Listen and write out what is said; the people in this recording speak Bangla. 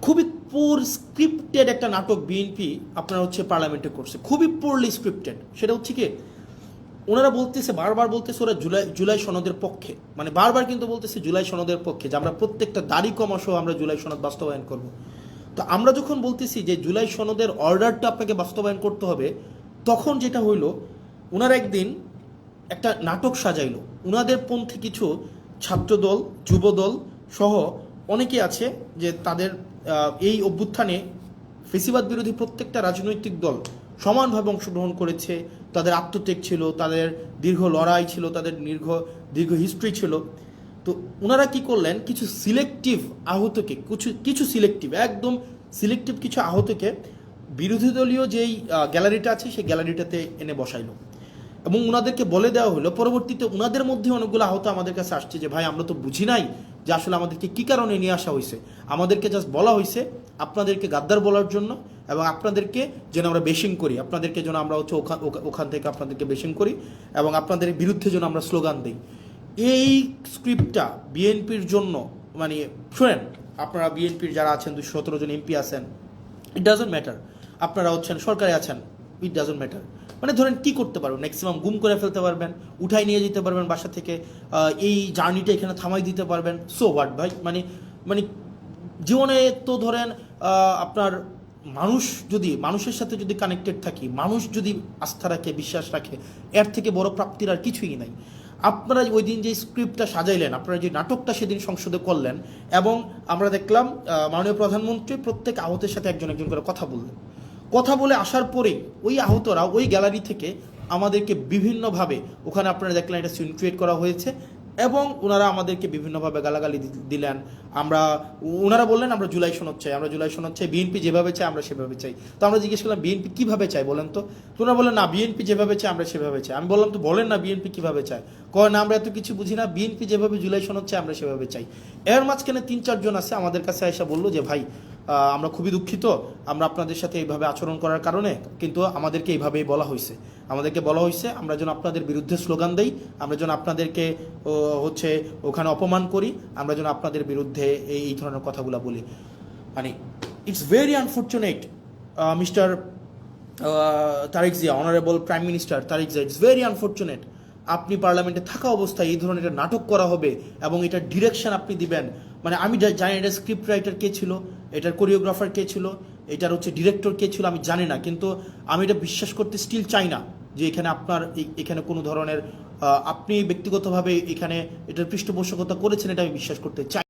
খুবই পুর স্ক্রিপ্টেড একটা নাটক বিএনপি আপনারা হচ্ছে পার্লামেন্টে করছে, খুবই পুরলি স্ক্রিপ্টেড। সেটা হচ্ছে কি, ওনারা বলতেছে, বারবার বলতেছে ওরা জুলাই সনদের পক্ষে, মানে বারবার কিন্তু বলতেছে জুলাই সনদের পক্ষে, যে আমরা প্রত্যেকটা দাড়ি কমা সহ আমরা জুলাই সনদ বাস্তবায়ন করব। তো আমরা যখন বলতেছি যে জুলাই সনদের অর্ডারটা আপনাকে বাস্তবায়ন করতে হবে, তখন যেটা হইল, ওনারা একদিন একটা নাটক সাজাইলো। ওনাদের পন্থী কিছু ছাত্রদল, যুবদল সহ অনেকে আছে যে তাদের এই অভ্যুত্থানে ফেসিবাদ বিরোধী প্রত্যেকটা রাজনৈতিক দল সমানভাবে অংশগ্রহণ করেছে। তাদের আত্মত্যাগ ছিল, তাদের দীর্ঘ লড়াই ছিল, তাদের দীর্ঘ হিস্ট্রি ছিল। তো ওনারা কি করলেন, কিছু সিলেক্টিভ আহতকে, কিছু সিলেক্টিভ, একদম সিলেক্টিভ কিছু আহতকে বিরোধী দলীয় যেই গ্যালারিটা আছে সেই গ্যালারিটাতে এনে বসাইলো, এবং ওনাদেরকে বলে দেওয়া হলো। পরবর্তীতে ওনাদের মধ্যে অনেকগুলো আহত আমাদের কাছে আসছে যে ভাই আমরা তো বুঝি নাই যে আসলে আমাদেরকে কী কারণে নিয়ে আসা হয়েছে, আমাদেরকে জাস্ট বলা হয়েছে আপনাদেরকে গাদ্দার বলার জন্য, এবং আপনাদেরকে যেন আমরা বেশিং করি, আপনাদেরকে যেন আমরা হচ্ছে ওখান থেকে আপনাদেরকে বেশিং করি, এবং আপনাদের বিরুদ্ধে যেন আমরা স্লোগান দিই। এই স্ক্রিপ্টটা বিএনপির জন্য, মানে শোনেন, আপনারা বিএনপির যারা আছেন 217 জন এমপি আছেন, ইট ডাজন্ট ম্যাটার, আপনারা হচ্ছেন সরকারে আছেন, ইট ডাজন্ট ম্যাটার। মানে ধরেন কি করতে পারবেন, ম্যাক্সিমাম গুম করে ফেলতে পারবেন, উঠাই নিয়ে যেতে পারবেন বাসা থেকে, এই জার্নিটা এখানে থামাই দিতে পারবেন, সো হোয়াট ভাই। মানে মানে জীবনে তো ধরেন আপনার মানুষ যদি, মানুষের সাথে যদি কানেক্টেড থাকি, মানুষ যদি আস্থা রাখে, বিশ্বাস রাখে, এর থেকে বড় প্রাপ্তির আর কিছুই নাই। আপনারা ওই দিন যে স্ক্রিপ্টটা সাজাইলেন, আপনারা যে নাটকটা সেদিন সংসদে করলেন, এবং আমরা দেখলাম মাননীয় প্রধানমন্ত্রী প্রত্যেক আহতের সাথে একজন একজন করে কথা বললেন। কথা বলে আসার পরেই ওই আহতরা ওই গ্যালারি থেকে আমাদেরকে বিভিন্নভাবে, ওখানে আপনারা দেখলেন এটা সিন ক্রিয়েট করা হয়েছে, এবং ওনারা আমাদেরকে বিভিন্নভাবে গালাগালি দিলেন। ওনারা বললেন আমরা জুলাই সনদ চাই, আমরা জুলাই সনদ চাই, বিএনপি যেভাবে চাই আমরা সেভাবে চাই। তো আমরা জিজ্ঞেস করলাম বিএনপি কীভাবে চাই বলেন তো? ওনারা বললেন না বিএনপি যেভাবে চাই আমরা সেভাবে চাই। আমি বললাম তো বলেন না বিএনপি কীভাবে চায়? কয় না আমরা এত কিছু বুঝি না, বিএনপি যেভাবে জুলাই সনদ চাই আমরা সেভাবে চাই। এর মাঝখানে 3-4 জন আছে আমাদের কাছে এসে বললো যে ভাই আমরা খুবই দুঃখিত, আমরা আপনাদের সাথে এইভাবে আচরণ করার কারণে, কিন্তু আমাদেরকে এইভাবেই বলা হয়েছে, আমাদেরকে বলা হয়েছে আমরা যেন আপনাদের বিরুদ্ধে স্লোগান দেই, আমরা যেন আপনাদেরকে হচ্ছে ওখানে অপমান করি, আমরা যেন আপনাদের বিরুদ্ধে এই ধরনের কথাগুলো বলি। মানে it's very unfortunate mister Tarique Zia, honourable prime minister Tarique Zia, it's very unfortunate আপনি পার্লামেন্টে থাকা অবস্থায় এই ধরনের একটা নাটক করা হবে এবং এটার ডিরেকশন আপনি দিবেন। মানে আমি জানি এটার স্ক্রিপ্ট রাইটার কে ছিল, এটার কোরিওগ্রাফার কে ছিল, এটার হচ্ছে ডিরেক্টর কে ছিল আমি জানি না, কিন্তু আমি এটা বিশ্বাস করতে স্টিল চাই না যে এখানে আপনার এখানে কোনো ধরনের আপনি ব্যক্তিগতভাবে এখানে এটার পৃষ্ঠপোষকতা করেছেন, এটা আমি বিশ্বাস করতে চাই।